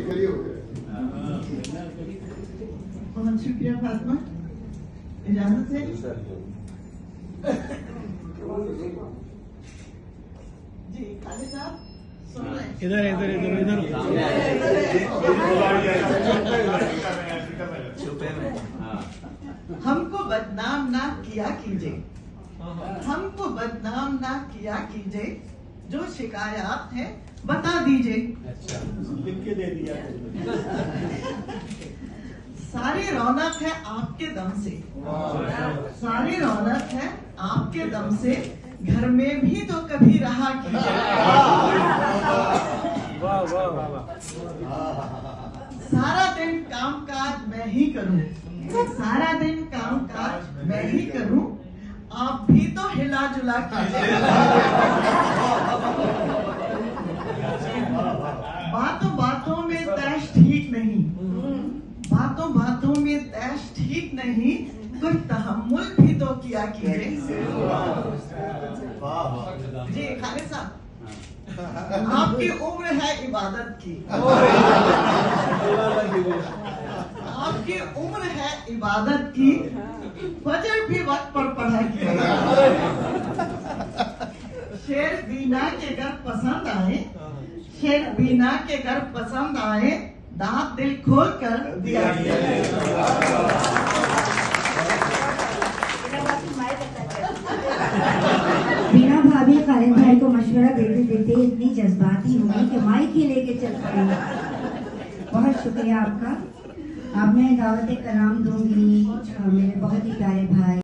खरी हो गए। बहुत शुक्रिया फातिमा, इजाजत है जी। खालिद साहब सुन रहे हैं? इधर इधर इधर इधर हमको बदनाम ना किया कीजिए, हमको बदनाम ना किया कीजिए, जो शिकायत है बता दीजिए। लिख के दे दिया। सारी रौनक है आपके दम से, सारी रौनक है आपके दम से, घर में भी तो कभी रहा कीजिए। वाह वाह वाह। सारा दिन काम काज मैं ही करूं, सारा दिन काम काज मैं ही करूं, आप भी तो हिला जुला कीजिए। बातों बातों में तैश ठीक नहीं, बातों बातों में तैश ठीक नहीं, कुछ तहम्मुल भी तो किया कीजिए। जी खालिद साहब, आपकी उम्र है इबादत की, आपकी उम्र है इबादत की, फजर भी वक्त पर पढ़ा कीजिए। शेर बीना के घर पसंद आए, शेर बीना के घर पसंद आए, दांत दिल खोल कर दिया बीना भाभी खालिद भाई को मशवरा देते देते इतनी जज्बाती हो गई कि माइक ही लेके चल पड़ी। बहुत शुक्रिया आपका। अब मैं दावत कलाम दूंगी मेरे बहुत ही प्यारे भाई